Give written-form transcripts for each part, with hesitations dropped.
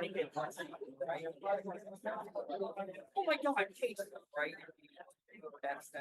make it pleasant, right? Oh my God, taste it, right? That's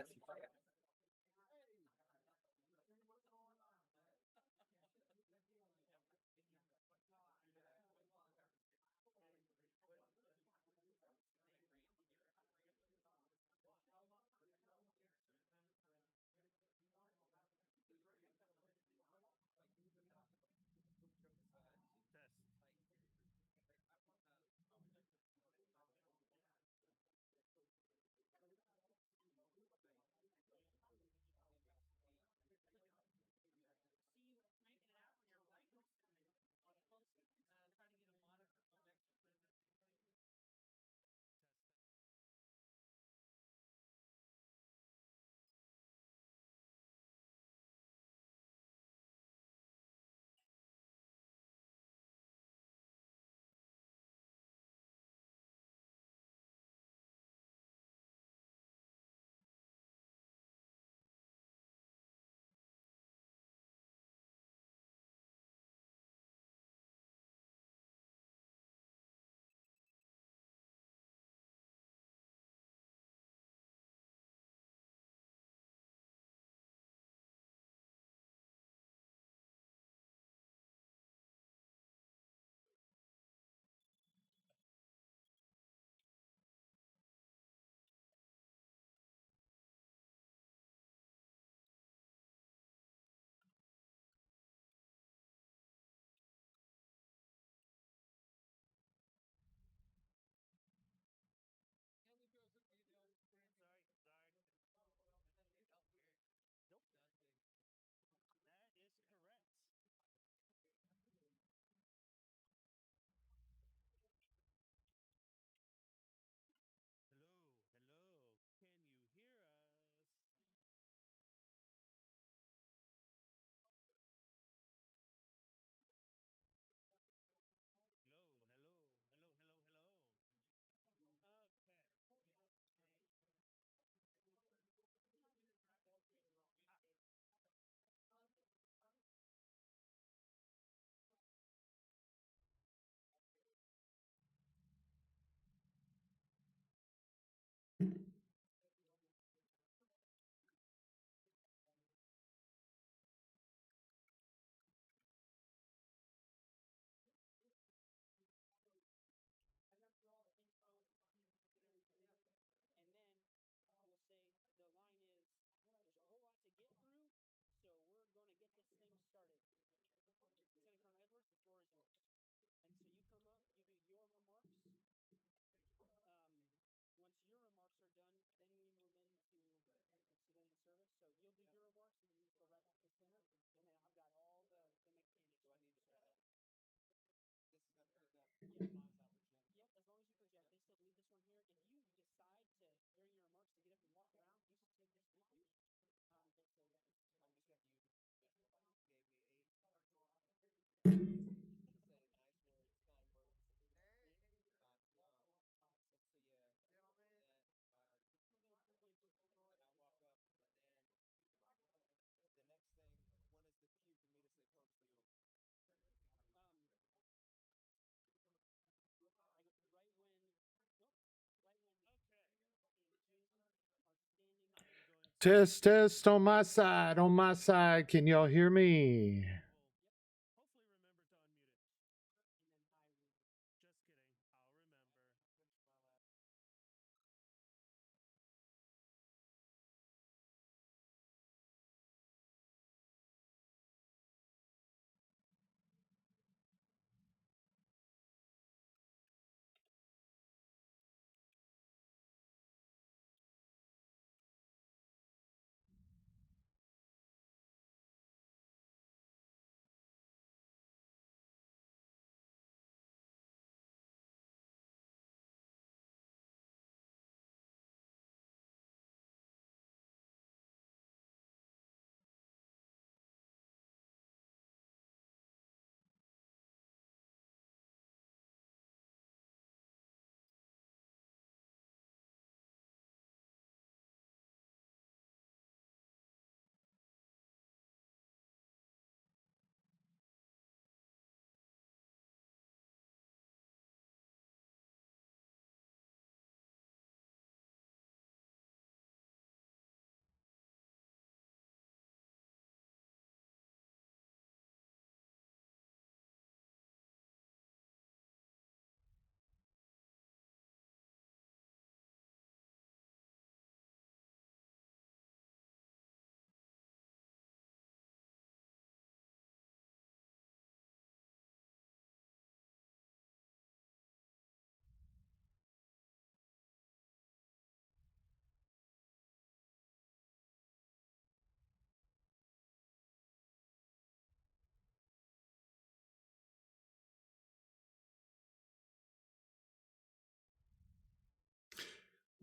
Test, test on my side, on my side. Can y'all hear me?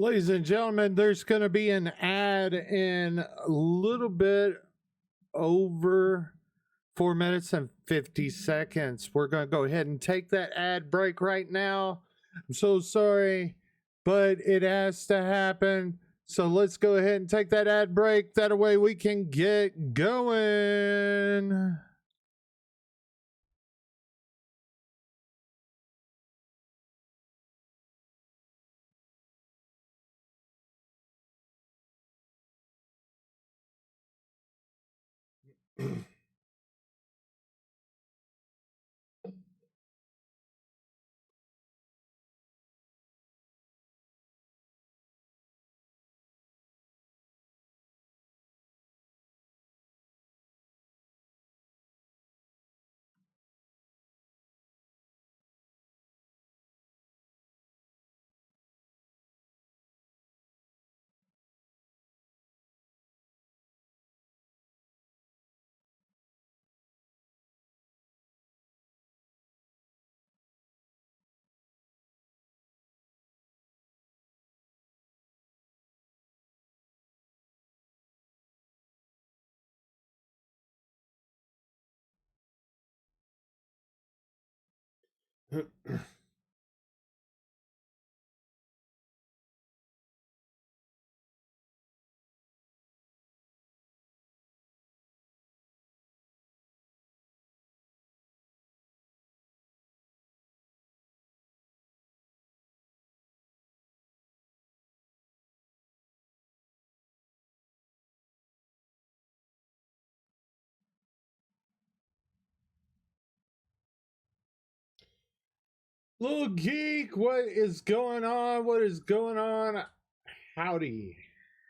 Ladies and gentlemen, there's going to be an ad in a little bit over 4 minutes and 50 seconds. We're going to go ahead and take that ad break right now. I'm so sorry, but it has to happen. So let's go ahead and take that ad break. That way we can get going. Little geek, what is going on? What is going on? Howdy.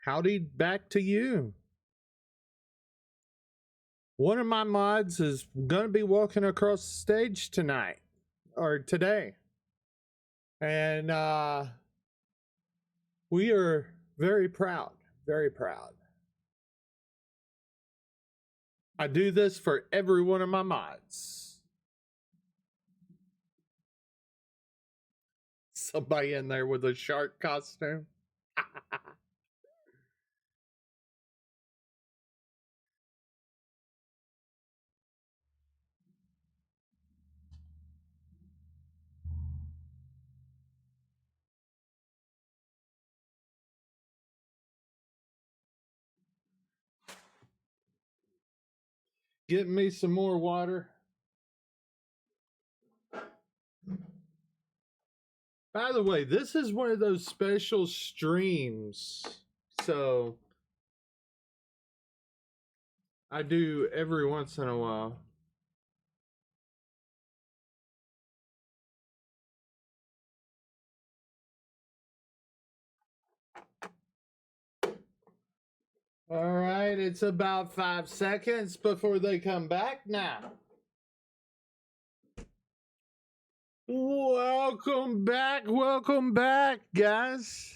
Howdy back to you. One of my mods is going to be walking across the stage tonight or today. And we are very proud, very proud. I do this for every one of my mods. Somebody in there with a shark costume. Getting me some more water. By the way, this is one of those special streams. So I do every once in a while. All right, it's about 5 seconds before they come back now. Welcome back, guys.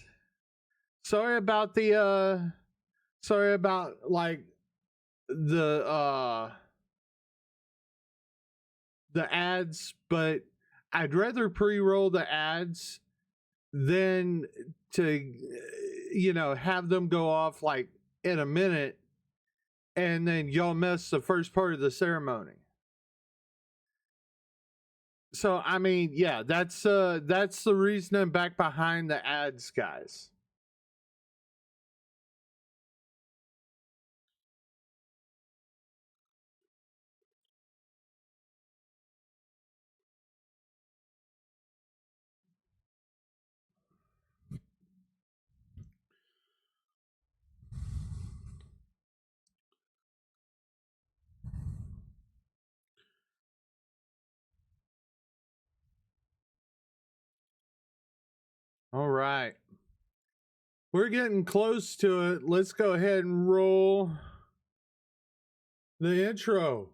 Sorry about like the ads, but I'd rather pre-roll the ads than to have them go off like in a minute and then y'all miss the first part of the ceremony. So I mean, yeah, that's the reasoning back behind the ads, guys. All right. We're getting close to it. Let's go ahead and roll the intro.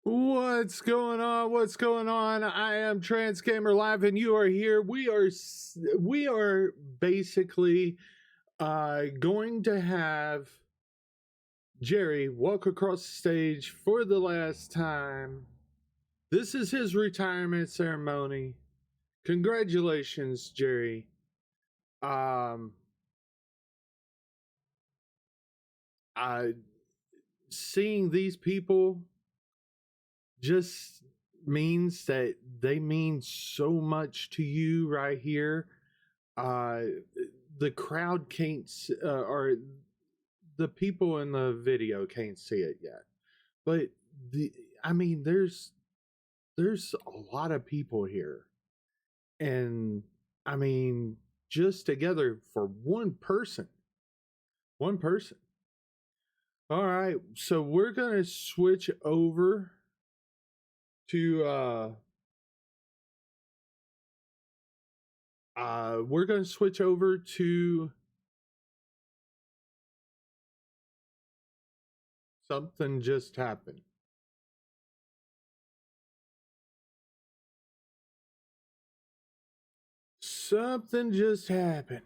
What's going on? What's going on? I am Trans Gamer Live, and you are here. We are basically going to have Gerry walk across the stage for the last time. This is his retirement ceremony. Congratulations, Gerry. Um, I seeing these people just means that they mean so much to you right here. Uh, the crowd can't, or the people in the video can't see it yet, but the, I mean, there's a lot of people here, and I mean, just together for one person. All right, so we're gonna switch over to we're going to switch over to something just happened. Something just happened.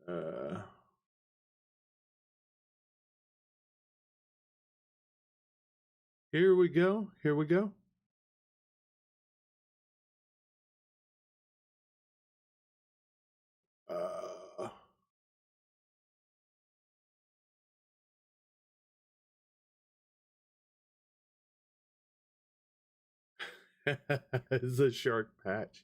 Uh, Here we go. Here we go. Uh, it's a shark patch.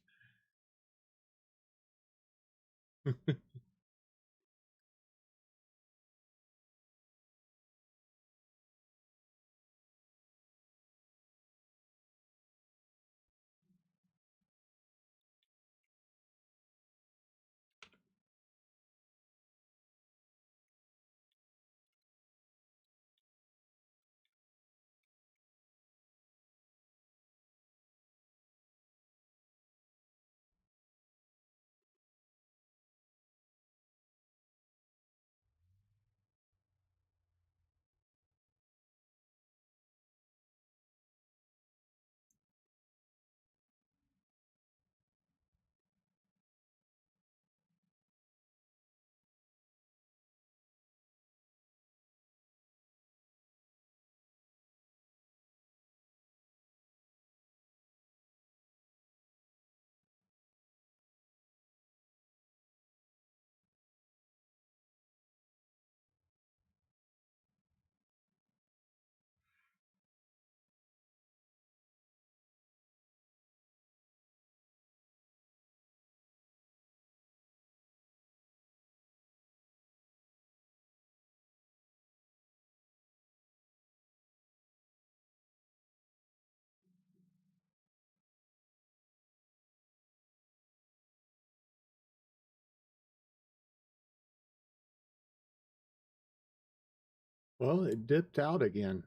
Well, it dipped out again.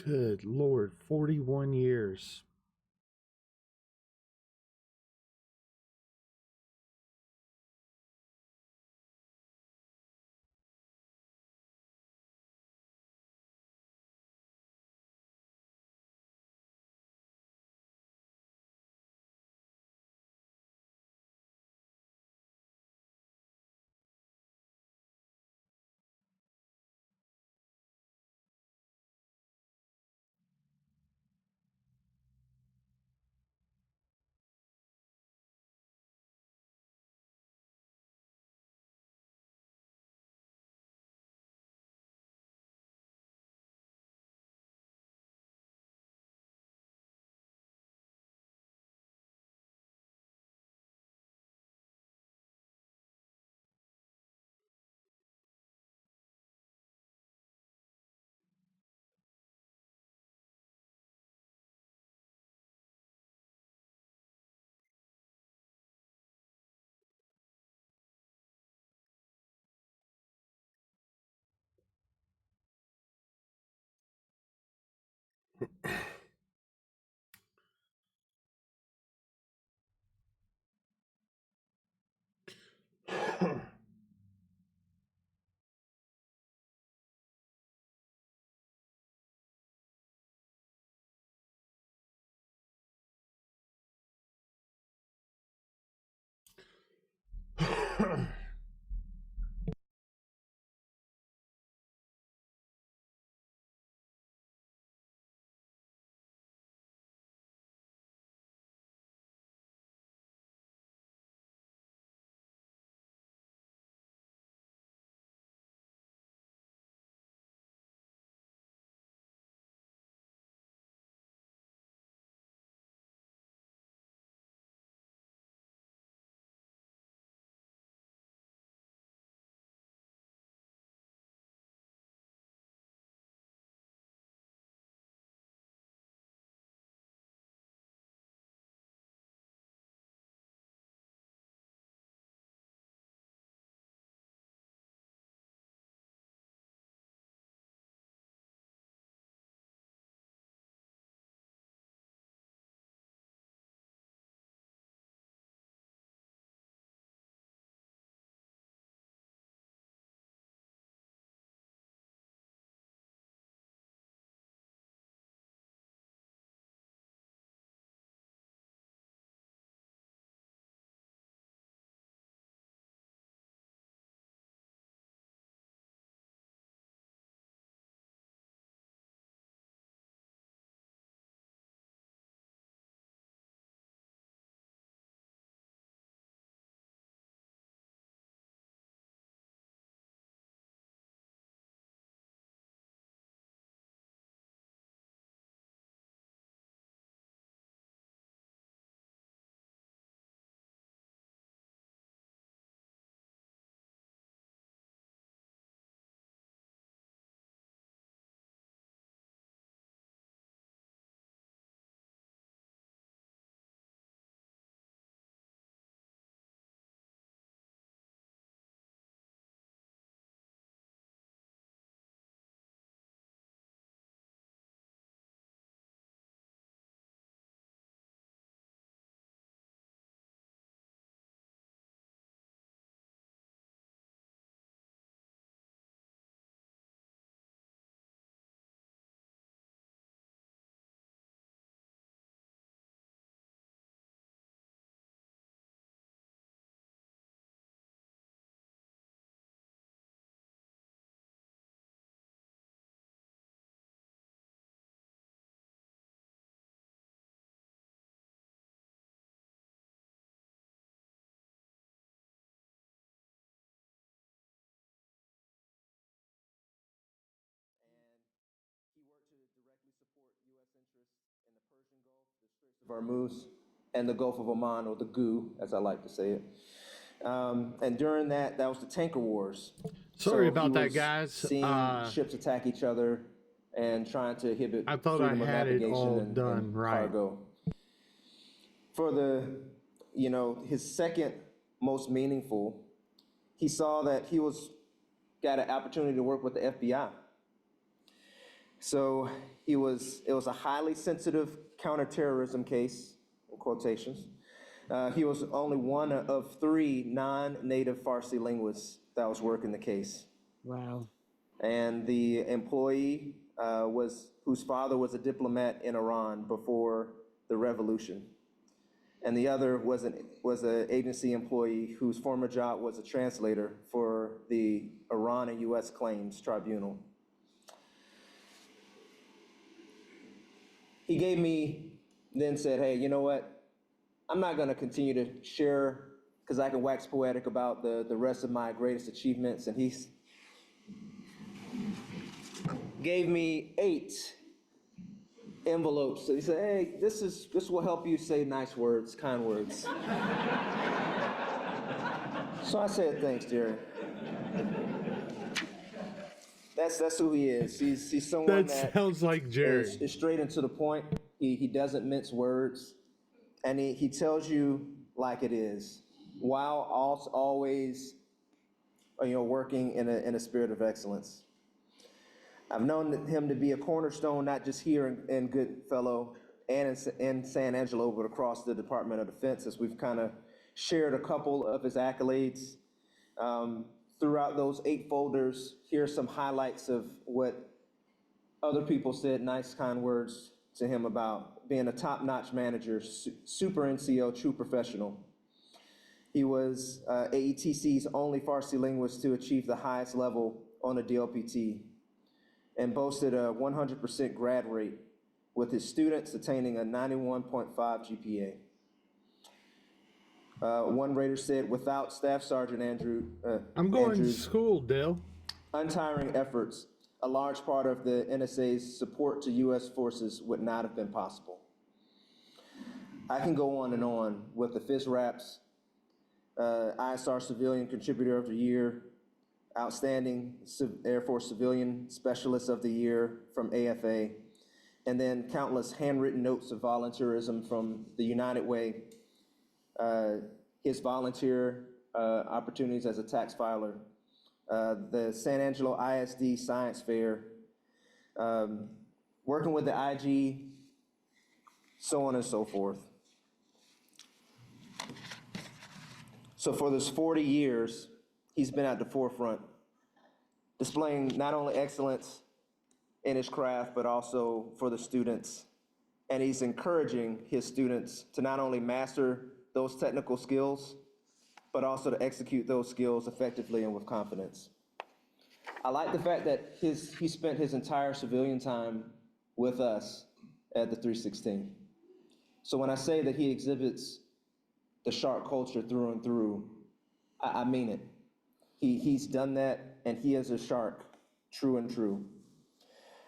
Good Lord, 41 years. He worked to directly support U.S. interests in the Persian Gulf, the Straits of Hormuz, and the Gulf of Oman, or the GU, as I like to say it. And during that was the tanker wars. Sorry So about he that, was guys. seeing ships attack each other and trying to inhibit I thought I freedom of had it all navigation done and right. cargo. For the, his second most meaningful, he saw that he got an opportunity to work with the FBI. So it was a highly sensitive counterterrorism case, in quotations. He was only one of 3 non-native Farsi linguists that was working the case. Wow. And the employee whose father was a diplomat in Iran before the revolution. And the other was an agency employee whose former job was a translator for the Iran and US Claims Tribunal. He then said, hey, you know what? I'm not gonna continue to share, because I can wax poetic about the rest of my greatest achievements. And he gave me 8 envelopes. So he said, hey, this will help you say nice words, kind words. So I said, thanks, Gerry. That's who he is. He's someone That sounds like Gerry. is straight and to the point. He doesn't mince words, and he tells you like it is, while also always working in a spirit of excellence. I've known him to be a cornerstone, not just here in Goodfellow and in San Angelo, but across the Department of Defense, as we've kind of shared a couple of his accolades. Throughout those 8 folders, here's some highlights of what other people said nice, kind words to him about being a top-notch manager, super NCO, true professional. He was AETC's only Farsi linguist to achieve the highest level on a DLPT and boasted a 100% grad rate, with his students attaining a 91.5 GPA. One rater said, without Staff Sergeant I'm going to Andrews' school, Dale. untiring efforts, a large part of the NSA's support to U.S. forces would not have been possible. I can go on with the FISRAPs, ISR Civilian Contributor of the Year, Outstanding Air Force Civilian Specialist of the Year from AFA, and then countless handwritten notes of volunteerism from the United Way, his volunteer opportunities as a tax filer, the San Angelo ISD Science Fair, working with the IG, so on and so forth. So for those 40 years, he's been at the forefront, displaying not only excellence in his craft, but also for the students. And he's encouraging his students to not only master those technical skills, but also to execute those skills effectively and with confidence. I like the fact that he spent his entire civilian time with us at the 316. So when I say that he exhibits the shark culture through and through, I mean it. He's done that, and he is a shark, true and true.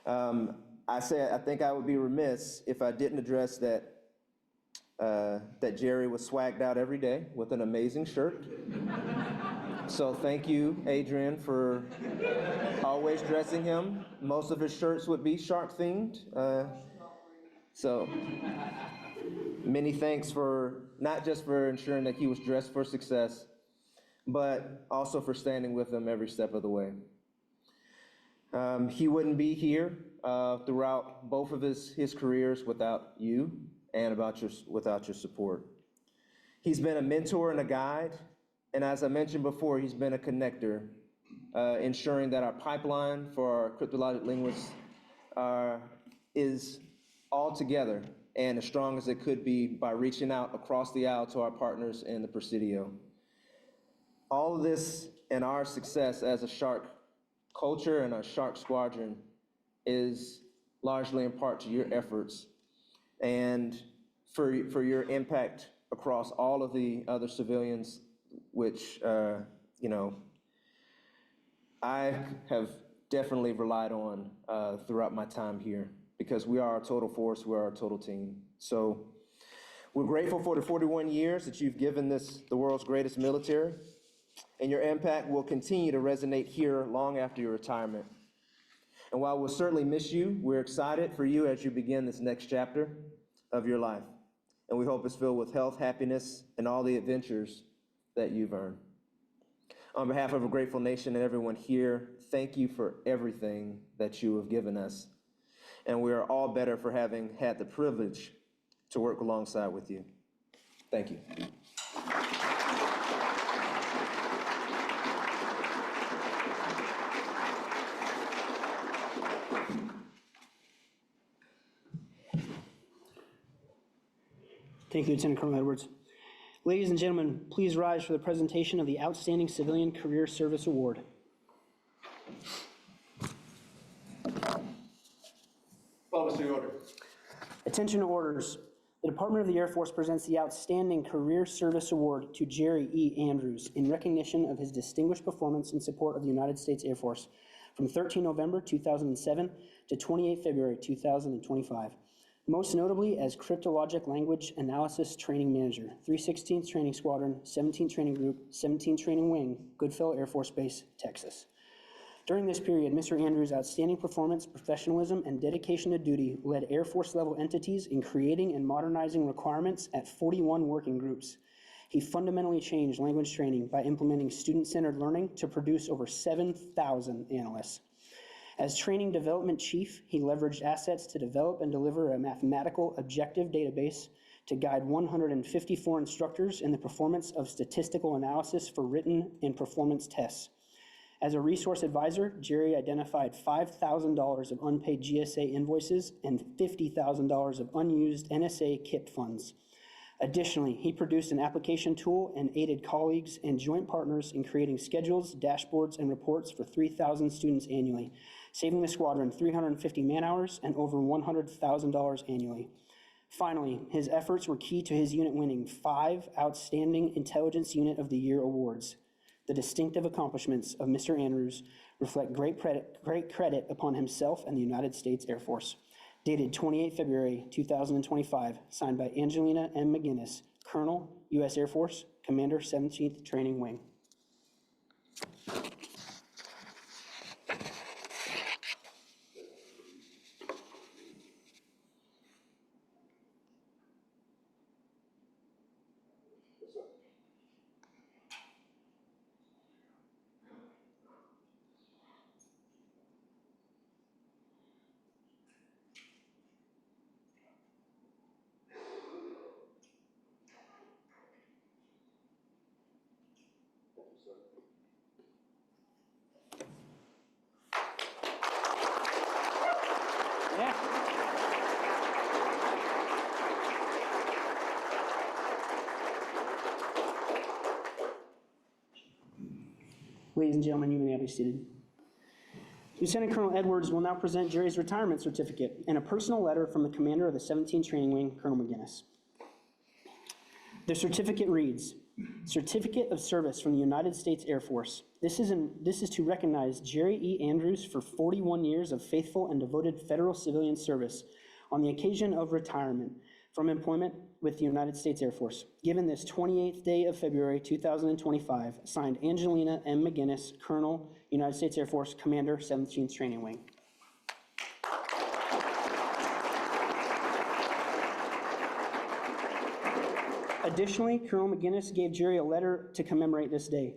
I think I would be remiss if I didn't address that Gerry was swagged out every day with an amazing shirt. So thank you, Adrian, for always dressing him. Most of his shirts would be shark themed. So many thanks for, not just for ensuring that he was dressed for success, but also for standing with him every step of the way. He wouldn't be here throughout both of his careers without you and without your support. He's been a mentor and a guide, and as I mentioned before, he's been a connector, ensuring that our pipeline for our cryptologic linguists is all together and as strong as it could be by reaching out across the aisle to our partners in the Presidio. All of this and our success as a shark culture and a shark squadron is largely in part to your efforts and for your impact across all of the other civilians, which, I have definitely relied on throughout my time here, because we are a total force, we are a total team. So we're grateful for the 41 years that you've given the world's greatest military, and your impact will continue to resonate here long after your retirement. And while we'll certainly miss you, we're excited for you as you begin this next chapter of your life. And we hope it's filled with health, happiness, and all the adventures that you've earned. On behalf of a grateful nation and everyone here, thank you for everything that you have given us. And we are all better for having had the privilege to work alongside with you. Thank you. Thank you, Lieutenant Colonel Edwards. Ladies and gentlemen, please rise for the presentation of the Outstanding Civilian Career Service Award. Policy order. Attention orders. The Department of the Air Force presents the Outstanding Career Service Award to Gerry E. Andrews in recognition of his distinguished performance in support of the United States Air Force from 13 November 2007 to 28 February 2025. Most notably as Cryptologic Language Analysis Training Manager, 316th Training Squadron, 17th Training Group, 17th Training Wing, Goodfellow Air Force Base, Texas. During this period, Mr. Andrews' outstanding performance, professionalism, and dedication to duty led Air Force-level entities in creating and modernizing requirements at 41 working groups. He fundamentally changed language training by implementing student-centered learning to produce over 7,000 analysts. As training development chief, he leveraged assets to develop and deliver a mathematical objective database to guide 154 instructors in the performance of statistical analysis for written and performance tests. As a resource advisor, Gerry identified $5,000 of unpaid GSA invoices and $50,000 of unused NSA KIP funds. Additionally, he produced an application tool and aided colleagues and joint partners in creating schedules, dashboards, and reports for 3,000 students annually, saving the squadron 350 man-hours and over $100,000 annually. Finally, his efforts were key to his unit winning 5 Outstanding Intelligence Unit of the Year awards. The distinctive accomplishments of Mr. Andrews reflect great credit upon himself and the United States Air Force. Dated 28 February 2025, signed by Angelina M. McGinnis, Colonel, U.S. Air Force, Commander, 17th Training Wing. Yeah. Ladies and gentlemen, you may now be seated. Lieutenant Colonel Edwards will now present Gerry's retirement certificate and a personal letter from the commander of the 17th Training Wing, Colonel McGinnis. The certificate reads, Certificate of Service from the United States Air Force. This is to recognize Gerry E. Andrews for 41 years of faithful and devoted federal civilian service on the occasion of retirement from employment with the United States Air Force. Given this 28th day of February 2025, signed Angelina M. McGinnis, Colonel, United States Air Force, Commander, 17th Training Wing. Additionally, Colonel McGinnis gave Gerry a letter to commemorate this day.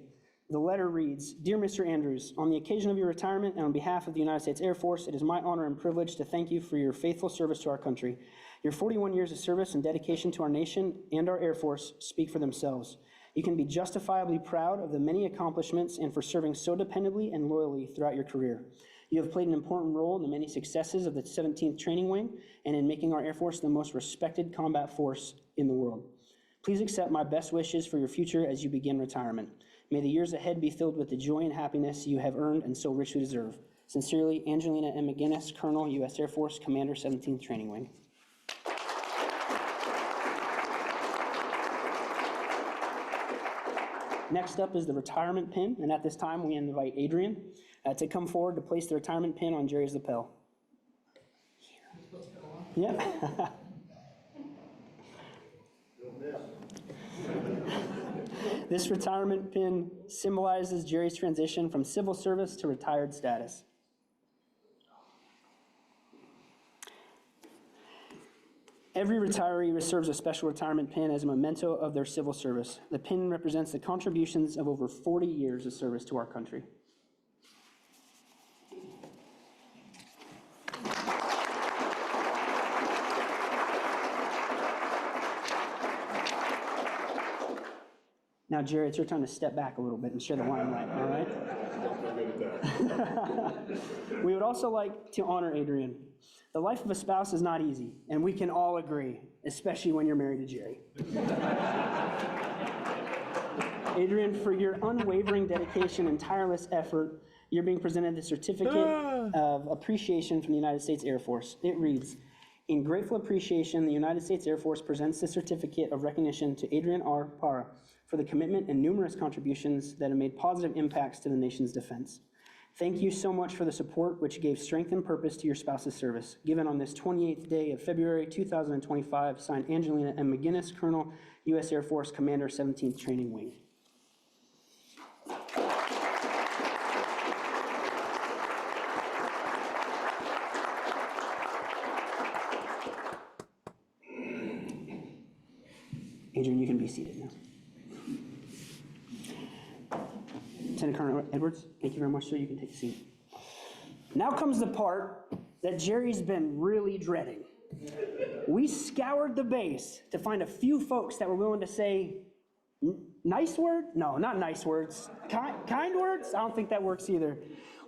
The letter reads, Dear Mr. Andrews, on the occasion of your retirement and on behalf of the United States Air Force, it is my honor and privilege to thank you for your faithful service to our country. Your 41 years of service and dedication to our nation and our Air Force speak for themselves. You can be justifiably proud of the many accomplishments and for serving so dependably and loyally throughout your career. You have played an important role in the many successes of the 17th Training Wing and in making our Air Force the most respected combat force in the world. Please accept my best wishes for your future as you begin retirement. May the years ahead be filled with the joy and happiness you have earned and so richly deserve. Sincerely, Angelina M. McGinnis, Colonel, U.S. Air Force, Commander, 17th Training Wing. Next up is the retirement pin, and at this time we invite Adrian to come forward to place the retirement pin on Gerry's lapel. Yeah. This retirement pin symbolizes Gerry's transition from civil service to retired status. Every retiree receives a special retirement pin as a memento of their civil service. The pin represents the contributions of over 40 years of service to our country. Now, Gerry, it's your time to step back a little bit and share the limelight, all right? We would also like to honor Adrian. The life of a spouse is not easy, and we can all agree, especially when you're married to Gerry. Adrian, for your unwavering dedication and tireless effort, you're being presented the Certificate of Appreciation from the United States Air Force. It reads, in grateful appreciation, the United States Air Force presents the Certificate of Recognition to Adrian R. Parra for the commitment and numerous contributions that have made positive impacts to the nation's defense. Thank you so much for the support which gave strength and purpose to your spouse's service. Given on this 28th day of February 2025, signed Angelina M. McGinnis, Colonel, U.S. Air Force, Commander, 17th Training Wing. Adrian, you can be seated now. Lieutenant Colonel Edwards, thank you very much, sir. You can take a seat. Now comes the part that Jerry's been really dreading. We scoured the base to find a few folks that were willing to say nice word? No, not nice words. Kind words? I don't think that works either.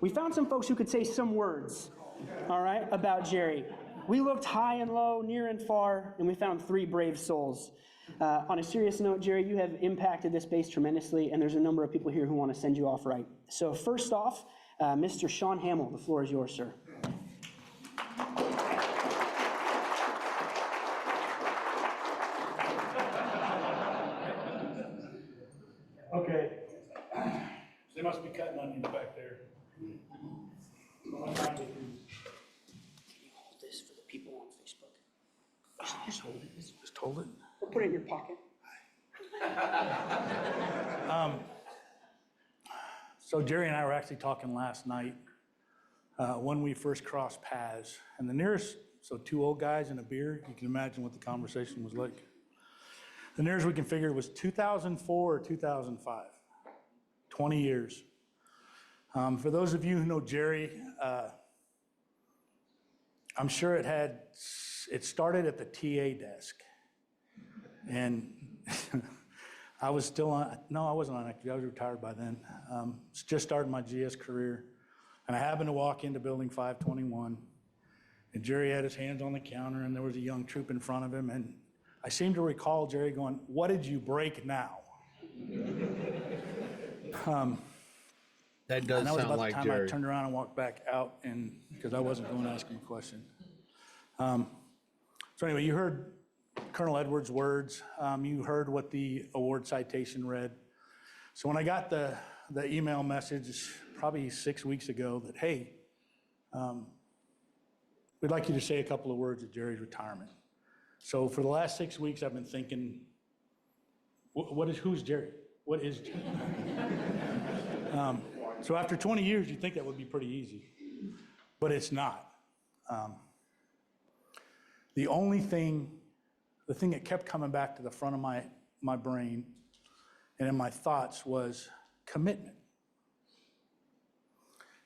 We found some folks who could say some words, all right, about Gerry. We looked high and low, near and far, and we found 3 brave souls. On a serious note, Gerry, you have impacted this base tremendously, and there's a number of people here who want to send you off right. So first off, Mr. Sean Hamill, the floor is yours, sir. Okay. They must be cutting onions back there. Hold this for the people on Facebook. Just hold it. Just hold it. Or put it in your pocket. So Gerry and I were actually talking last night when we first crossed paths. And the nearest, so 2 old guys and a beer, you can imagine what the conversation was like. The nearest we can figure was 2004 or 2005, 20 years. For those of you who know Gerry, I'm sure it started at the TA desk. And I was still on, no, I wasn't on active, I was retired by then. Just started my GS career. And I happened to walk into building 521, and Gerry had his hands on the counter, and there was a young troop in front of him, and I seem to recall Gerry going, "What did you break now?" That does and that was sound about like the time Gerry. I turned around and walked back out, and because I wasn't going to ask him a question. So anyway, you heard Colonel Edwards' words. You heard what the award citation read. So when I got the email message probably 6 weeks ago that, hey, we'd like you to say a couple of words at Gerry's retirement. So for the last 6 weeks, I've been thinking, who's Gerry? What is Gerry? So after 20 years, you'd think that would be pretty easy, but it's not. The thing that kept coming back to the front of my brain and in my thoughts was commitment.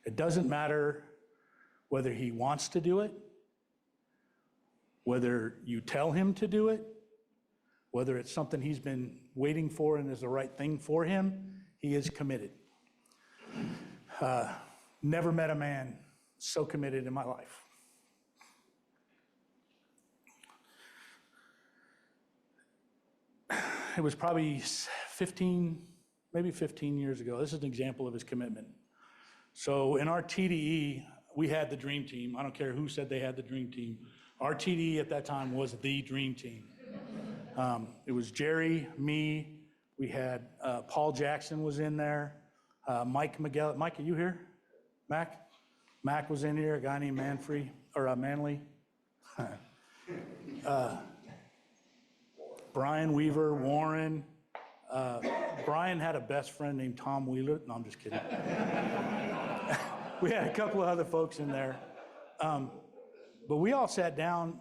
It doesn't matter whether he wants to do it, whether you tell him to do it, whether it's something he's been waiting for and is the right thing for him, he is committed. Never met a man so committed in my life. It was probably 15 years ago. This is an example of his commitment. So in our TDE, we had the dream team. I don't care who said they had the dream team. Our TDE at that time was the dream team. It was Gerry, me, we had Paul Jackson was in there, Mike Miguel. Mike, are you here? Mac? Mac was in here, a guy named Manley. Brian Weaver, Warren. Brian had a best friend named Tom Wheeler. No, I'm just kidding. We had a couple of other folks in there. But we all sat down.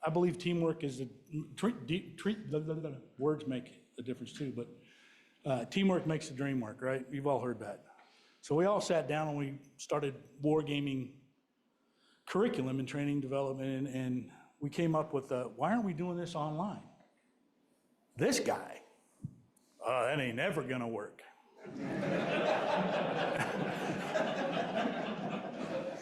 I believe teamwork is words make a difference too, but teamwork makes the dream work, right? You've all heard that. So we all sat down and we started wargaming curriculum and training development, and we came up with, why aren't we doing this online? This guy, that ain't ever gonna work.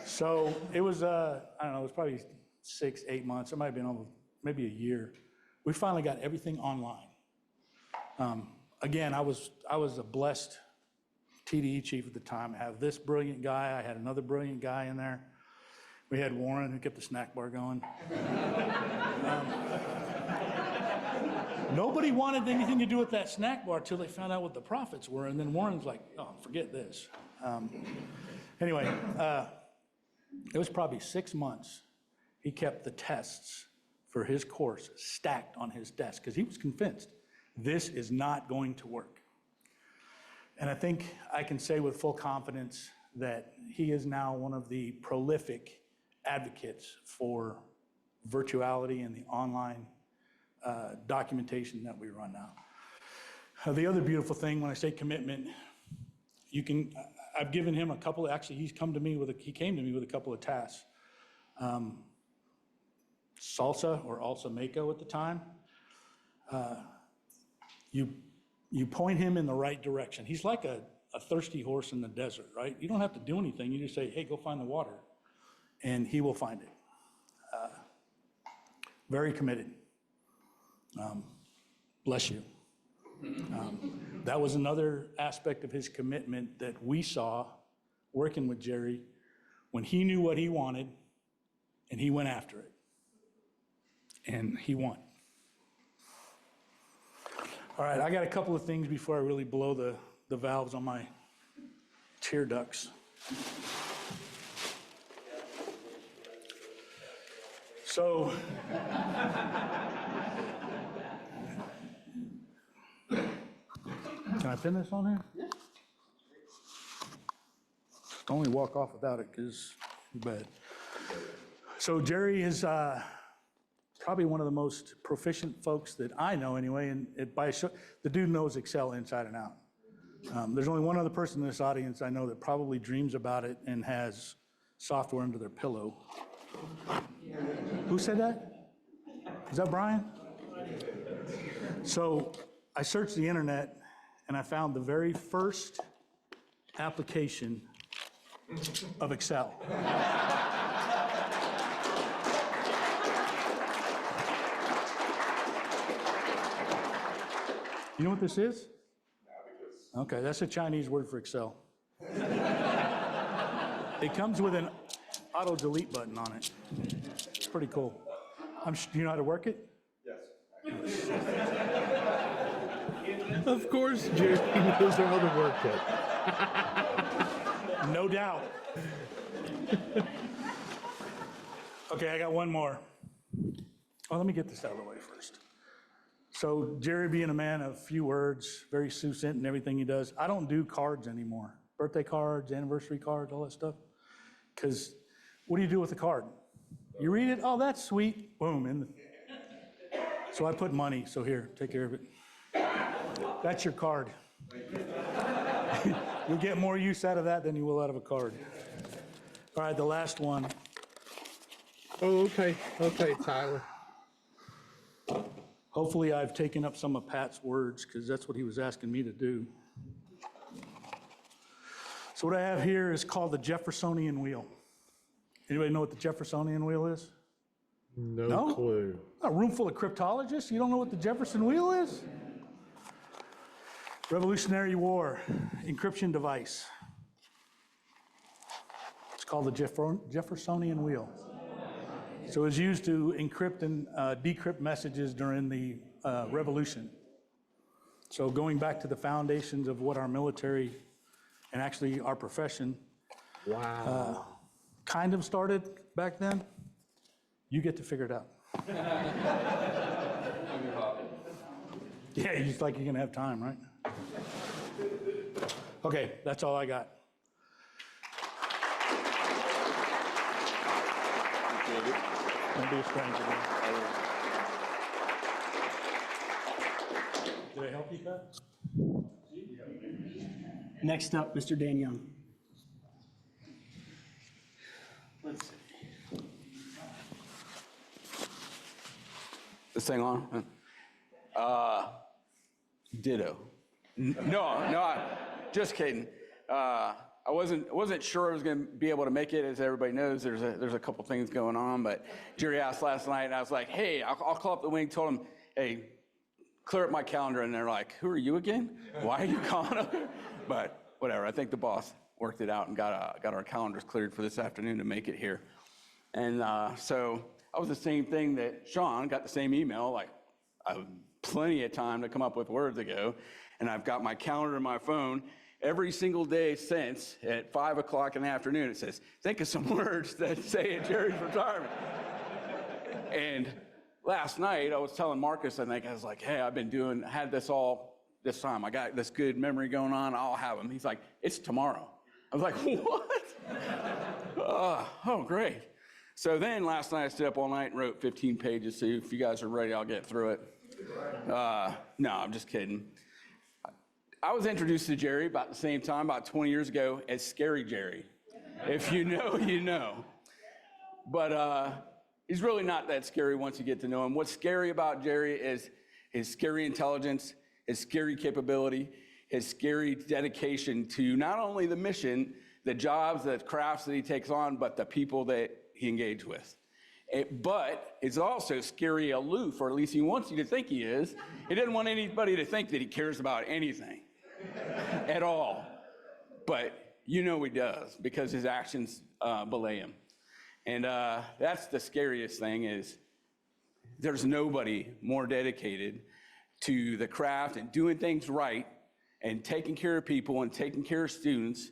So it was, I don't know, it was probably 6-8 months. It might have been almost, maybe a year. We finally got everything online. Again, I was a blessed TDE chief at the time. I have this brilliant guy. I had another brilliant guy in there. We had Warren who kept the snack bar going. Nobody wanted anything to do with that snack bar till they found out what the profits were, and then Warren's like, oh, forget this. Anyway, it was probably 6 months. He kept the tests for his course stacked on his desk because he was convinced this is not going to work. And I think I can say with full confidence that he is now one of the prolific advocates for virtuality and the online documentation that we run now. The other beautiful thing when I say commitment, I've given him a couple, actually, he came to me with a couple of tasks. Salsa or Alsa Mako at the time. You point him in the right direction. He's like a thirsty horse in the desert, right? You don't have to do anything. You just say, hey, go find the water, and he will find it. Very committed. Bless you. That was another aspect of his commitment that we saw working with Gerry when he knew what he wanted and he went after it. And he won. All right, I got a couple of things before I really blow the valves on my tear ducts. So, can I pin this on here? Yeah. Don't only walk off without it because it's bad. So Gerry is probably one of the most proficient folks that I know anyway, and the dude knows Excel inside and out. There's only one other person in this audience I know that probably dreams about it and has software under their pillow. Who said that? Is that Brian? So I searched the internet and I found the very first application of Excel. You know what this is? Okay, that's a Chinese word for Excel. It comes with an auto delete button on it. It's pretty cool. Do you know how to work it? Yes. Of course, Gerry knows how to work it. No doubt. Okay, I got one more. Oh, let me get this out of the way first. So Gerry, being a man of few words, very succinct in everything he does, I don't do cards anymore. Birthday cards, anniversary cards, all that stuff. Because what do you do with a card? You read it, oh, that's sweet, boom. So I put money, so here, take care of it. That's your card. You'll get more use out of that than you will out of a card. All right, the last one. Oh, okay, Tyler. Hopefully I've taken up some of Pat's words because that's what he was asking me to do. So what I have here is called the Jeffersonian wheel. Anybody know what the Jeffersonian wheel is? No clue. A room full of cryptologists? You don't know what the Jefferson wheel is? Revolutionary War encryption device. It's called the Jeffersonian wheel. So it was used to encrypt and decrypt messages during the Revolution. So going back to the foundations of what our military and actually our profession kind of started back then, you get to figure it out. Yeah, you like you're gonna have time, right? Okay, that's all I got. Don't be a stranger. Did I help you, Pat? Next up, Mr. Dan Young. Let's see. This thing on? Ditto. No, just kidding. I wasn't sure I was going to be able to make it. As everybody knows, there's a couple things going on. But Gerry asked last night, and I was like, hey, I'll call up the wing. Told him, hey, clear up my calendar. And they're like, who are you again? Why are you calling up here? But whatever. I think the boss worked it out and got our calendars cleared for this afternoon to make it here. And so I was the same thing that Sean got the same email. Like, I have plenty of time to come up with words ago, and I've got my calendar in my phone. Every single day since, at 5 o'clock in the afternoon, it says, think of some words that say at Gerry's retirement. And last night, I was telling Marcus, I was like, hey, I had this all this time. I got this good memory going on. I'll have them. He's like, it's tomorrow. I was like, what? Oh, great. So then last night, I stayed up all night and wrote 15 pages. So if you guys are ready, I'll get through it. No, I'm just kidding. I was introduced to Gerry about the same time, about 20 years ago, as Scary Gerry. If you know, you know. But he's really not that scary once you get to know him. What's scary about Gerry is his scary intelligence, his scary capability, his scary dedication to not only the mission, the jobs, the crafts that he takes on, but the people that he engages with. But it's also scary aloof, or at least he wants you to think he is. He doesn't want anybody to think that he cares about anything at all. But you know he does, because his actions belay him. And that's the scariest thing, is there's nobody more dedicated to the craft and doing things right and taking care of people and taking care of students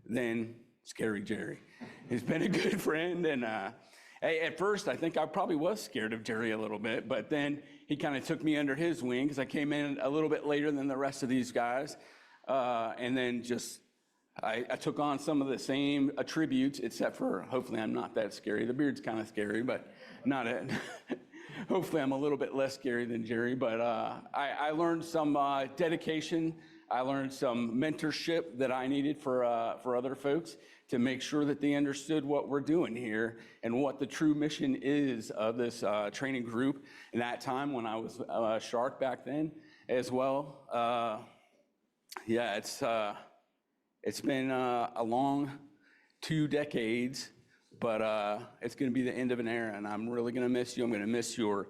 than Scary Gerry. He's been a good friend, and at first I think I probably was scared of Gerry a little bit, but then he kind of took me under his wing, because I came in a little bit later than the rest of these guys, and then just I took on some of the same attributes, except for hopefully I'm not that scary. The beard's kind of scary, but not it. Hopefully I'm a little bit less scary than Gerry, but I learned some dedication. I learned some mentorship that I needed for other folks to make sure that they understood what we're doing here and what the true mission is of this training group. In that time when I was Shark back then as well. Yeah, it's been a long 2 decades, but it's going to be the end of an era, and I'm really going to miss you. I'm going to miss your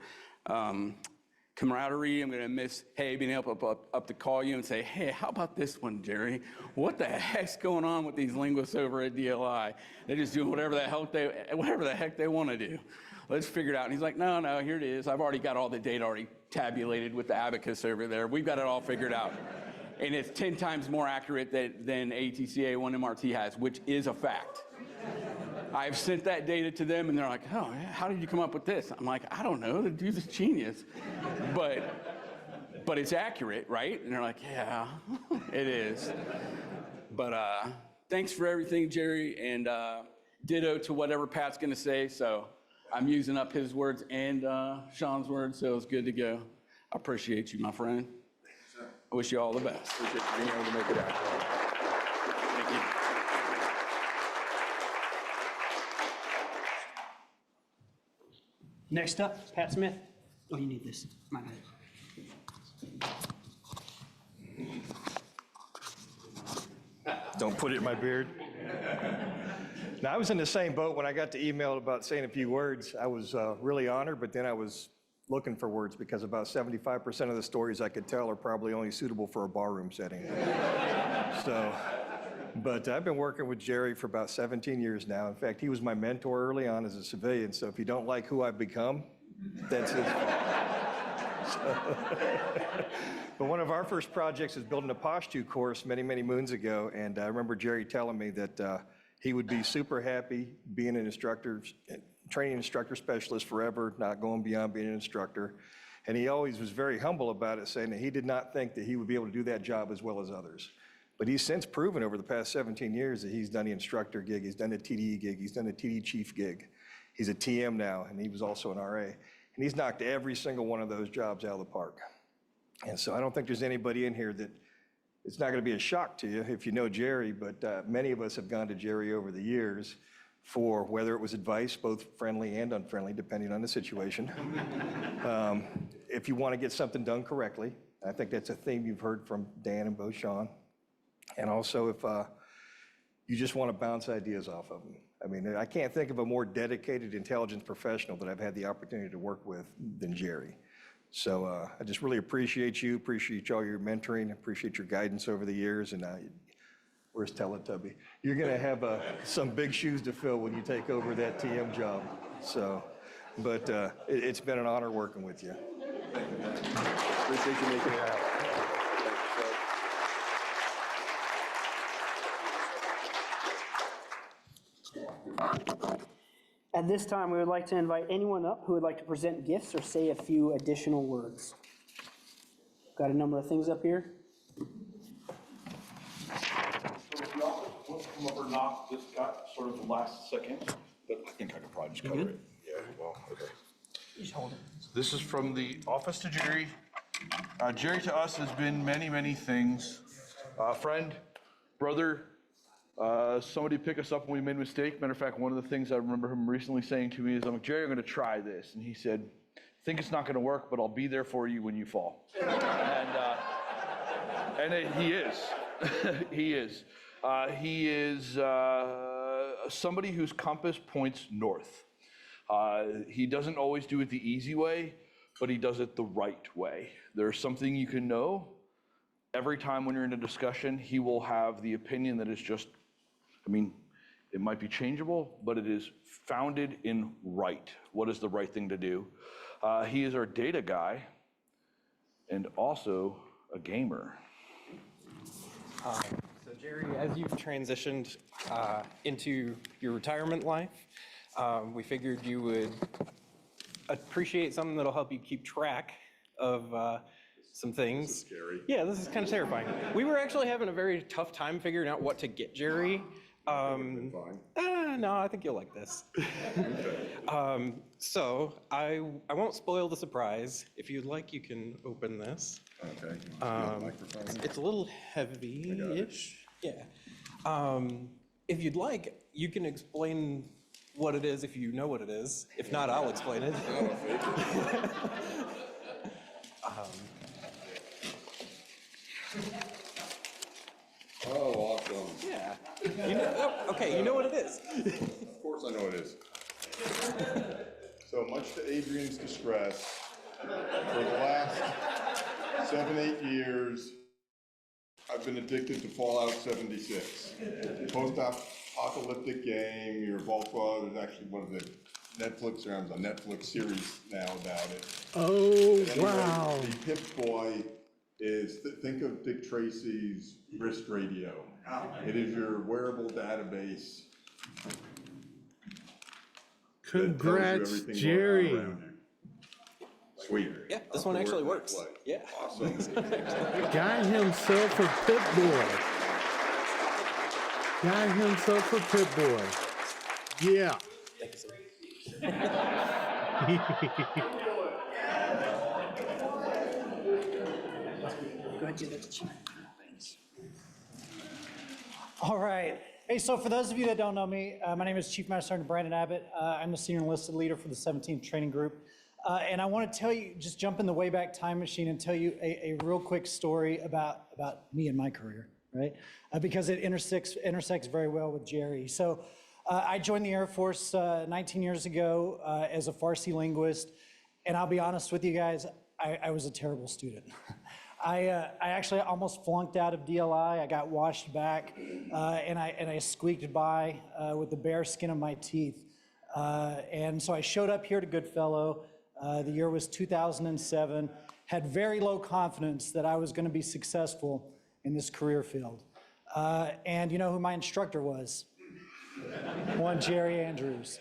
camaraderie. I'm going to miss, hey, being able up to call you and say, hey, how about this one, Gerry? What the heck's going on with these linguists over at DLI? They're just doing whatever the heck they want to do. Let's figure it out. And he's like, no, here it is. I've already got all the data already tabulated with the abacus over there. We've got it all figured out. And it's 10 times more accurate than ATCA 1MRT has, which is a fact. I've sent that data to them, and they're like, oh, how did you come up with this? I'm like, I don't know. The dude's a genius. But it's accurate, right? And they're like, yeah, it is. But thanks for everything, Gerry, and ditto to whatever Pat's going to say. So I'm using up his words and Sean's words, so it's good to go. I appreciate you, my friend. I wish you all the best. Appreciate you being able to make it out. Thank you. Next up, Pat Smith. Oh, you need this. My bad. Don't put it in my beard. Now, I was in the same boat when I got the email about saying a few words. I was really honored, but then I was looking for words, because about 75% of the stories I could tell are probably only suitable for a barroom setting. But I've been working with Gerry for about 17 years now. In fact, he was my mentor early on as a civilian, so if you don't like who I've become, that's his fault. But one of our first projects is building a Pashto course many, many moons ago, and I remember Gerry telling me that he would be super happy being an instructor, training instructor specialist forever, not going beyond being an instructor. And he always was very humble about it, saying that he did not think that he would be able to do that job as well as others. But he's since proven over the past 17 years that he's done the instructor gig, he's done the TDE gig, he's done the TD chief gig. He's a TM now, and he was also an RA. And he's knocked every single one of those jobs out of the park. And so I don't think there's anybody in here that it's not going to be a shock to you if you know Gerry, but many of us have gone to Gerry over the years for whether it was advice, both friendly and unfriendly, depending on the situation. If you want to get something done correctly, I think that's a theme you've heard from Dan and both Sean. And also if you just want to bounce ideas off of them. I mean, I can't think of a more dedicated intelligence professional that I've had the opportunity to work with than Gerry. So I just really appreciate you, appreciate all your mentoring, appreciate your guidance over the years, and where's Teletubby? You're gonna have some big shoes to fill when you take over that TM job. So, but it's been an honor working with you. Appreciate you making it out. At this time, we would like to invite anyone up who would like to present gifts or say a few additional words. Got a number of things up here. So if y'all want to come over and knock, this got sort of the last second, but I think I could probably just cover it. Yeah, well, okay. Just hold it. This is from the office to Gerry. Jerry to us has been many, many things. Friend, brother, somebody pick us up when we made a mistake. Matter of fact, one of the things I remember him recently saying to me is, I'm like, Jerry, I'm going to try this. And he said, think it's not going to work, but I'll be there for you when you fall. He is. He is. He is somebody whose compass points north. He doesn't always do it the easy way, but he does it the right way. There's something you can know. Every time when you're in a discussion, he will have the opinion that is just, I mean, it might be changeable, but it is founded in right. What is the right thing to do? He is our data guy and also a gamer. So Jerry, as you've transitioned into your retirement life, we figured you would appreciate something that'll help you keep track of some things. This is scary. Yeah, this is kind of terrifying. We were actually having a very tough time figuring out what to get Jerry. No, I think you'll like this. So I won't spoil the surprise. If you'd like, you can open this. Okay. It's a little heavy-ish. Yeah. If you'd like, you can explain what it is if you know what it is. If not, I'll explain it. Oh, awesome. Yeah. Okay, you know what it is. Of course I know what it is. So much to Adrian's distress, for the last 7-8 years, I've been addicted to Fallout 76. Post-apocalyptic game, your Volkswagen is actually one of the Netflix, there's a Netflix series now about it. Oh, Anyway, wow. The Pip-Boy is, think of Dick Tracy's wrist radio. It is your wearable database. that tells you Congrats, everything going on Jerry. around you. Sweet. Yeah, this one actually works. Play. Yeah. Awesome. Guy himself a pit boy. Guy himself a pit boy. Yeah. Thank you, sir. Go ahead, do that. All right. Hey, so for those of you that don't know me, my name is Chief Master Sergeant Brandon Abbott. I'm the senior enlisted leader for the 17th Training Group. And I want to tell you, just jump in the Wayback Time Machine and tell you a real quick story about me and my career, right? Because it intersects very well with Jerry. So I joined the Air Force 19 years ago as a Farsi linguist. And I'll be honest with you guys, I was a terrible student. I actually almost flunked out of DLI. I got washed back, and I squeaked by with the bare skin of my teeth. And so I showed up here to Goodfellow. The year was 2007. Had very low confidence that I was going to be successful in this career field. And you know who my instructor was? One Gerry Andrews.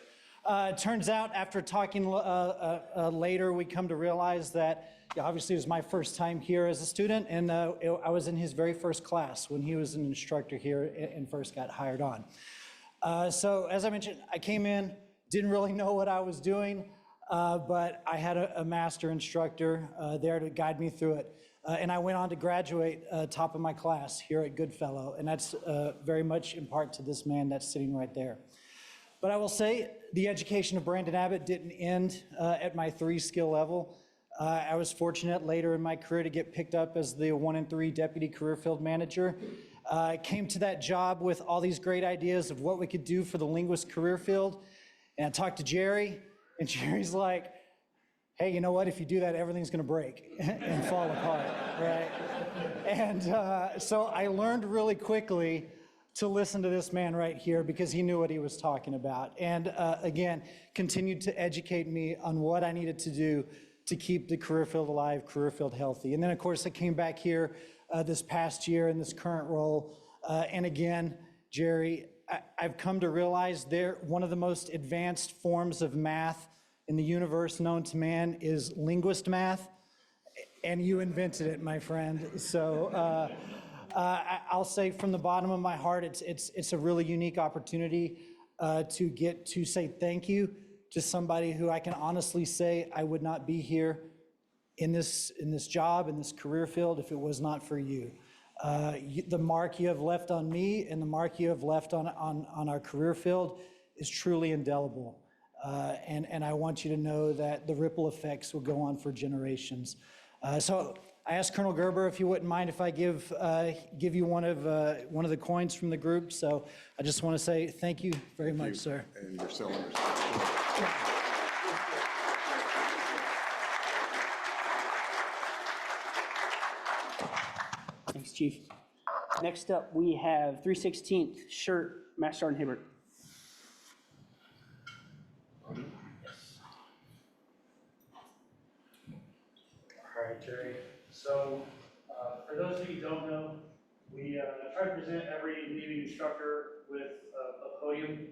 Turns out, after talking later, we come to realize that obviously it was my first time here as a student, and I was in his very first class when he was an instructor here and first got hired on. So as I mentioned, I came in, didn't really know what I was doing, but I had a master instructor there to guide me through it. And I went on to graduate top of my class here at Goodfellow, and that's very much in part to this man that's sitting right there. But I will say, the education of Brandon Abbott didn't end at my 3 skill level. I was fortunate later in my career to get picked up as the 1 in 3 deputy career field manager. I came to that job with all these great ideas of what we could do for the linguist career field. And I talked to Jerry, and Jerry's like, hey, you know what? If you do that, everything's going to break and fall apart, right? And so I learned really quickly to listen to this man right here because he knew what he was talking about. And again, continued to educate me on what I needed to do to keep the career field alive, career field healthy. And then of course I came back here this past year in this current role. And again, Jerry, I've come to realize one of the most advanced forms of math in the universe known to man is linguist math. And you invented it, my friend. So I'll say from the bottom of my heart, it's a really unique opportunity to get to say thank you to somebody who I can honestly say I would not be here in this job, in this career field, if it was not for you. The mark you have left on me and the mark you have left on our career field is truly indelible. And I want you to know that the ripple effects will go on for generations. So I asked Colonel Gerber if you wouldn't mind if I give you one of the coins from the group. So I just want to say thank you very much, sir. And your cylinders. Thanks, Chief. Next up, we have 316th shirt, Master Sergeant Hibbert. All right, Gerry. So for those of you who don't know, we try to present every Navy instructor with a podium,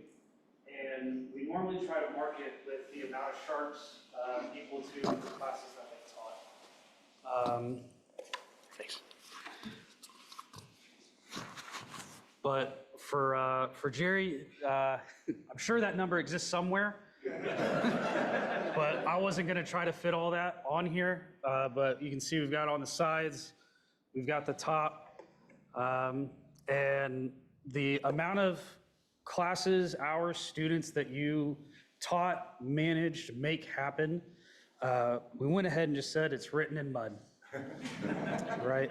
and we normally try to mark it with the amount of sharks equal to the classes that they taught. Thanks. But for Gerry, I'm sure that number exists somewhere. But I wasn't going to try to fit all that on here. But you can see we've got on the sides, we've got the top, and the amount of classes, hours, students that you taught, managed, make happen. We went ahead and just said it's written in mud, right?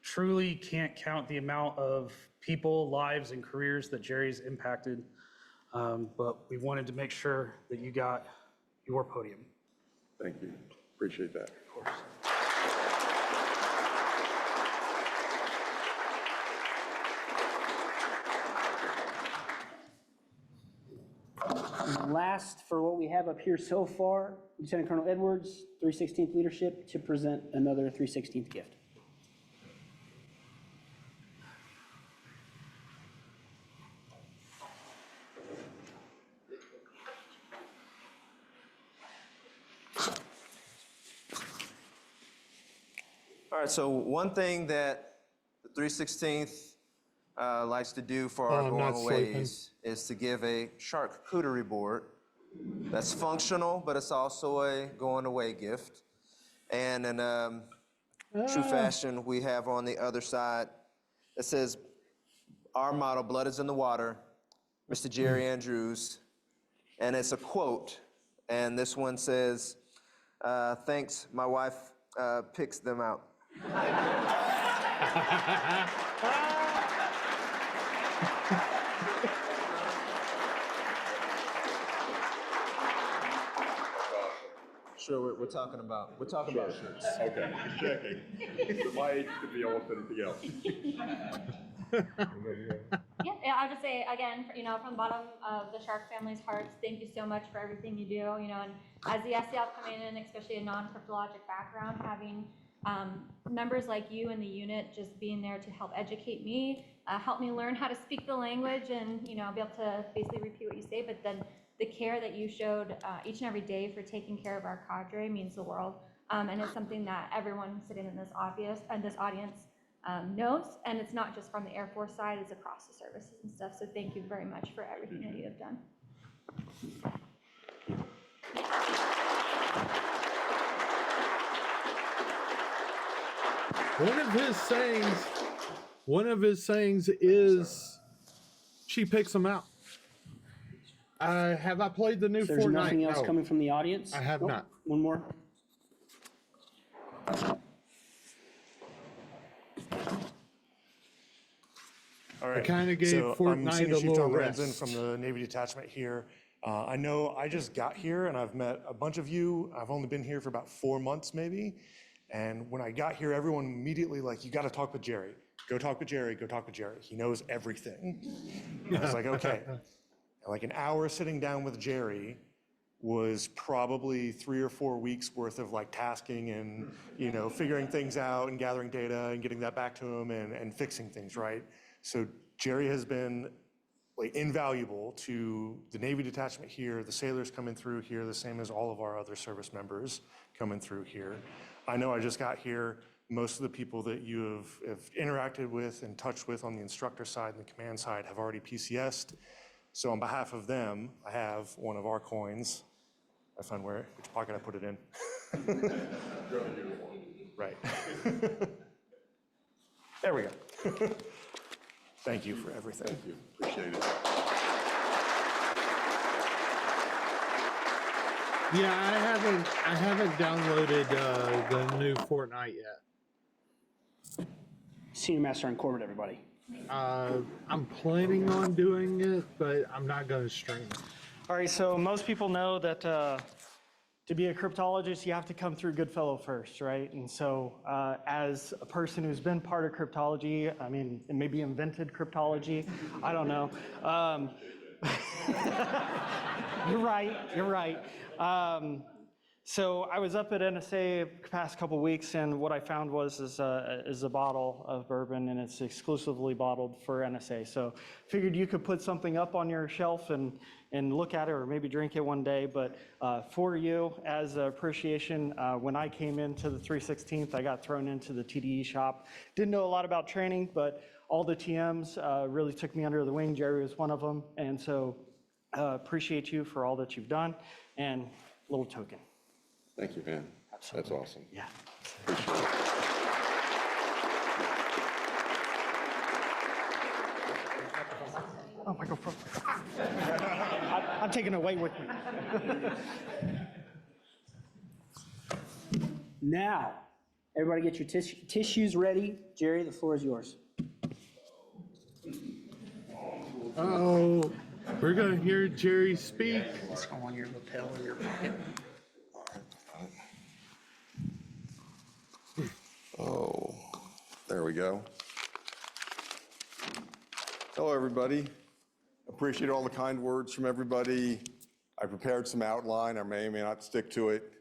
Truly can't count the amount of people, lives, and careers that Gerry's impacted. But we wanted to make sure that you got your podium. Thank you. Appreciate that. Of course. And last, for what we have up here so far, Lieutenant Colonel Edwards, 316th Leadership, to present another 316th gift. All right, so one thing that the 316th likes to do for our Oh, I'm not going-aways is to give a charcuterie board that's functional, but it's also a going-away gift. And in true fashion, we have on the other side, it says, our motto, blood is in the water, Mr. Gerry Andrews. And it's a quote, and this one says, thanks, my wife picks them out. Sure, we're talking about shirts. Okay, just checking. My age could be almost anything else. Yeah, I'll just say again, from the bottom of the Shark family's hearts, thank you so much for everything you do. And as the SCF coming in, especially a non-cryptologic background, having members like you in the unit just being there to help educate me, help me learn how to speak the language, and be able to basically repeat what you say. But then the care that you showed each and every day for taking care of our cadre means the world, and it's something that everyone sitting in this audience knows, and it's not just from the Air Force side, it's across the services and stuff. So thank you very much for everything that you have done. One of his sayings is, she picks them out. Have I played the new Fortnite? There's nothing else No. coming from the audience? I have not. One more. All right. I kinda gave So, Fortnite Senior a Chief little John Ramsden rest. from the Navy Detachment here. I know I just got here and I've met a bunch of you. I've only been here for about 4 months maybe. And when I got here, everyone immediately you got to talk with Gerry. Go talk with Gerry, go talk with Gerry. He knows everything. I was like, okay. Like an hour sitting down with Gerry was probably 3 or 4 weeks worth of tasking and, figuring things out and gathering data and getting that back to him and fixing things, right? So Gerry has been invaluable to the Navy detachment here, the sailors coming through here, the same as all of our other service members coming through here. I know I just got here. Most of the people that you have interacted with and touched with on the instructor side and the command side have already PCS'd. So on behalf of them, I have one of our coins I find which pocket I put it in. Right. There we go. Thank you for everything. Thank you, appreciate it. Yeah, I haven't downloaded the new Fortnite yet. Senior Master on Corbett, everybody. I'm planning on doing it, but I'm not going to stream it. All right, so most people know that to be a cryptologist, you have to come through Goodfellow first, right? And so as a person who's been part of cryptology, I mean, and maybe invented cryptology, I don't know. You're right. So I was up at NSA the past couple weeks, and what I found is a bottle of bourbon, and it's exclusively bottled for NSA. So figured you could put something up on your shelf and look at it, or maybe drink it one day. But for you, as an appreciation, when I came into the 316th, I got thrown into the TDE shop. Didn't know a lot about training, but all the TMs really took me under the wing. Gerry was one of them, and so appreciate you for all that you've done, and a little token. Thank you, man. That's awesome. Yeah. Oh, my God. I'm taking it away with me. Now, everybody get your tissues ready. Gerry, the floor is yours. Oh, we're going to hear Gerry speak. It's on your lapel or your pocket. Oh, there we go. Hello, everybody. Appreciate all the kind words from everybody. I prepared some outline. I may or may not stick to it.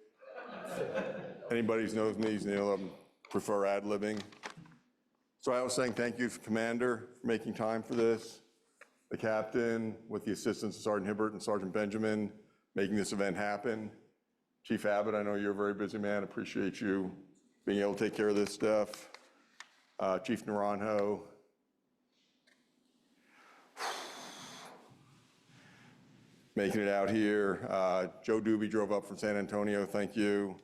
Anybody who knows me knows I prefer ad-libbing. So I was saying thank you, Commander, for making time for this. The captain, with the assistance of Sergeant Hibbert and Sergeant Benjamin, making this event happen. Chief Abbott, I know you're a very busy man. Appreciate you being able to take care of this stuff. Chief Naranjo. Making it out here. Joe Doobie drove up from San Antonio, thank you.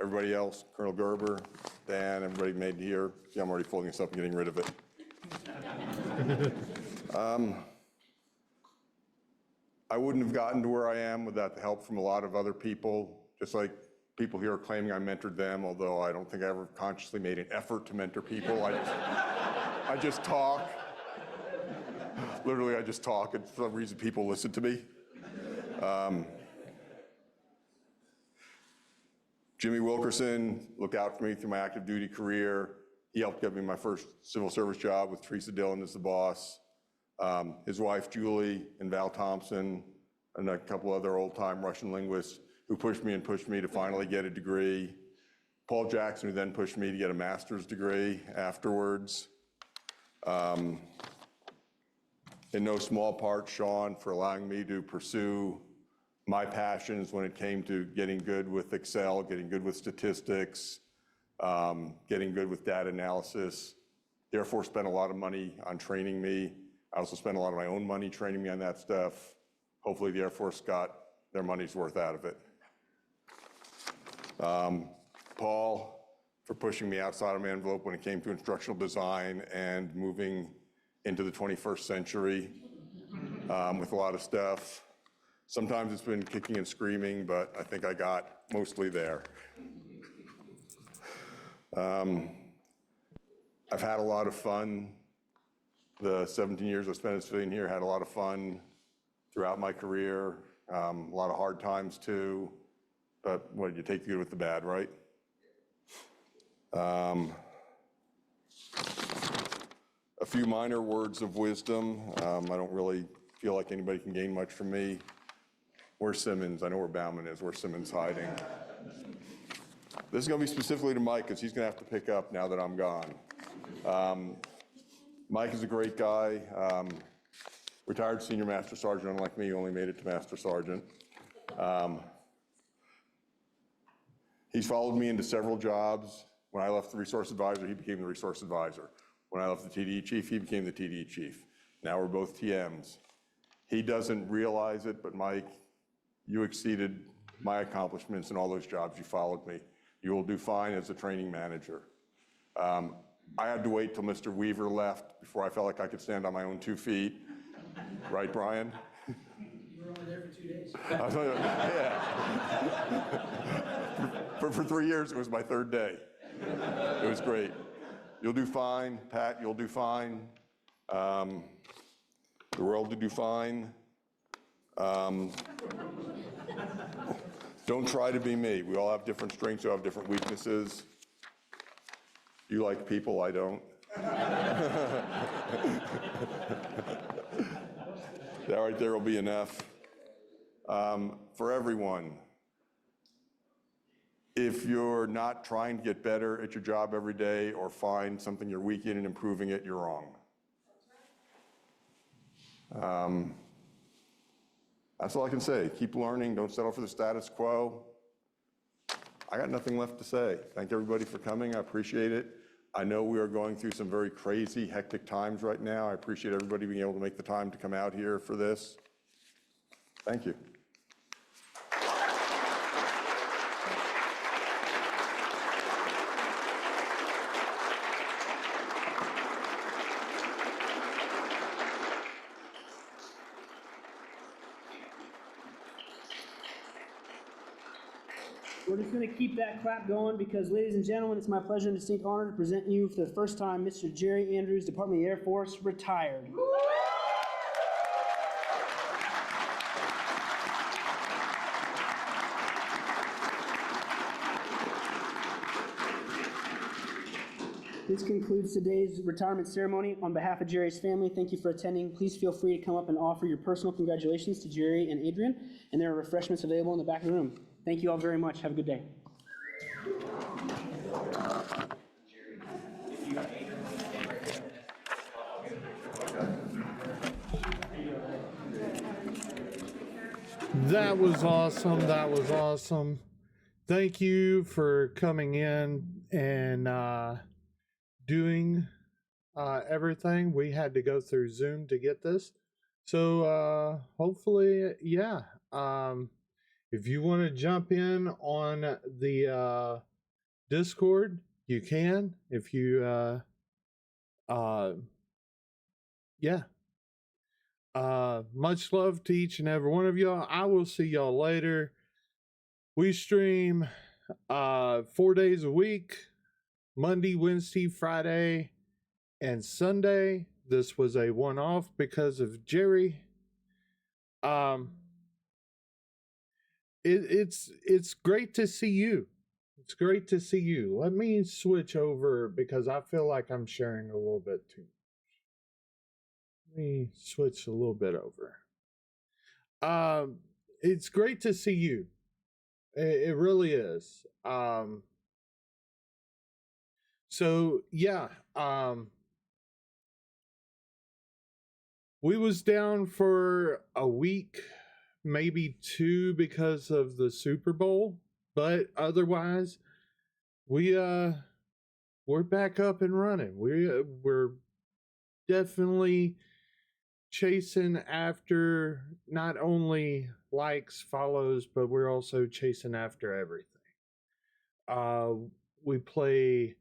Everybody else, Colonel Gerber, Dan, everybody made it here. See, I'm already folding this up and getting rid of it. I wouldn't have gotten to where I am without the help from a lot of other people, just like people here are claiming I mentored them, although I don't think I ever consciously made an effort to mentor people. I just talk. Literally, I just talk, and for some reason people listen to me. Jimmy Wilkerson looked out for me through my active duty career. He helped get me my first civil service job with Teresa Dillon as the boss. His wife, Julie, and Val Thompson, and a couple other old-time Russian linguists who pushed me to finally get a degree. Paul Jackson, who then pushed me to get a master's degree afterwards. In no small part, Sean, for allowing me to pursue my passions when it came to getting good with Excel, getting good with statistics, getting good with data analysis. The Air Force spent a lot of money on training me. I also spent a lot of my own money training me on that stuff. Hopefully the Air Force got their money's worth out of it. Paul, for pushing me outside of my envelope when it came to instructional design and moving into the 21st century with a lot of stuff. Sometimes it's been kicking and screaming, but I think I got mostly there. I've had a lot of fun. The 17 years I spent as a civilian here, had a lot of fun throughout my career. A lot of hard times too, but what, you take the good with the bad, right? A few minor words of wisdom. I don't really feel like anybody can gain much from me. Where's Simmons? I know where Bauman is. Where's Simmons hiding? This is going to be specifically to Mike because he's going to have to pick up now that I'm gone. Mike is a great guy. Retired senior master sergeant, unlike me, only made it to master sergeant. He's followed me into several jobs. When I left the resource advisor, he became the resource advisor. When I left the TDE chief, he became the TDE chief. Now we're both TMs. He doesn't realize it, but Mike, you exceeded my accomplishments in all those jobs you followed me. You will do fine as a training manager. I had to wait till Mr. Weaver left before I felt like I could stand on my own 2 feet. Right, Brian? You were only there for 2 days. Yeah. For 3 years, it was my 3rd day. It was great. You'll do fine, Pat, you'll do fine. The world will do fine. Don't try to be me. We all have different strengths, we all have different weaknesses. You like people, I don't. That right there will be enough. For everyone, if you're not trying to get better at your job every day or find something you're weak in and improving it, you're wrong. That's all I can say. Keep learning. Don't settle for the status quo. I got nothing left to say. Thank everybody for coming. I appreciate it. I know we are going through some very crazy, hectic times right now. I appreciate everybody being able to make the time to come out here for this. Thank you. We're just going to keep that clap going because, ladies and gentlemen, it's my pleasure and distinct honor to present you for the first time Mr. Gerry Andrews, Department of the Air Force, retired. This concludes today's retirement ceremony. On behalf of Gerry's family, thank you for attending. Please feel free to come up and offer your personal congratulations to Gerry and Adrian, and there are refreshments available in the back of the room. Thank you all very much. Have a good day. That was awesome. That was awesome. Thank you for coming in and doing everything. We had to go through Zoom to get this. So hopefully, yeah. If you want to jump in on the Discord, you can. If you, yeah. Much love to each and every one of y'all. I will see y'all later. We stream 4 days a week, Monday, Wednesday, Friday, and Sunday. This was a one-off because of Gerry. It's great to see you. It's great to see you. Let me switch over because I feel like I'm sharing a little bit too much. Let me switch a little bit over. It's great to see you. It really is. So yeah, we was down for a week, maybe 2 because of the Super Bowl, but otherwise we're back up and running. We're definitely chasing after not only likes, follows, but we're also chasing after everything. We play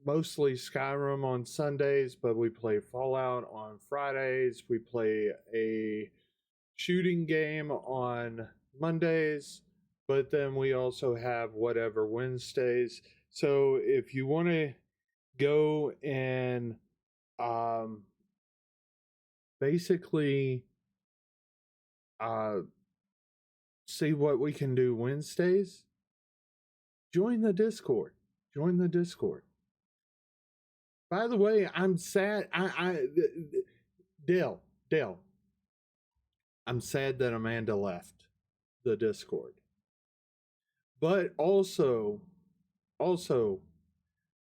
mostly Skyrim on Sundays, but we play Fallout on Fridays. We play a shooting game on Mondays, but then we also have whatever Wednesdays. So if you want to go and basically see what we can do Wednesdays, join the Discord. Join the Discord. By the way, I'm sad. Dale, I'm sad that Amanda left the Discord. But also,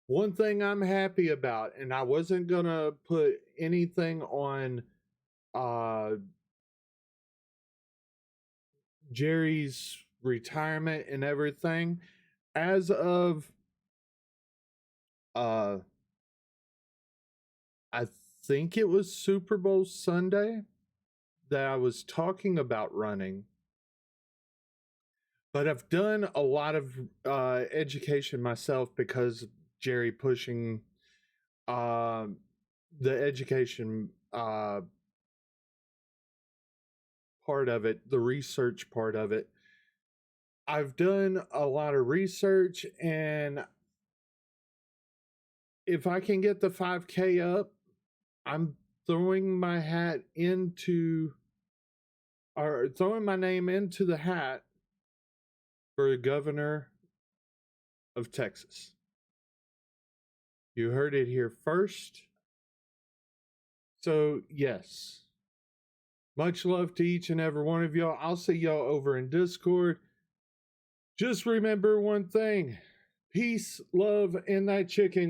one thing I'm happy about, and I wasn't gonna put anything on Gerry's retirement and everything. As of I think it was Super Bowl Sunday that I was talking about running. But I've done a lot of education myself because Gerry pushing the education part of it, the research part of it. I've done a lot of research, and if I can get the 5K up, I'm throwing my hat into, or throwing my name into the hat for the governor of Texas. You heard it here first. So, yes. Much love to each and every one of y'all. I'll see y'all over in Discord. Just remember one thing. Peace, love, and that chicken.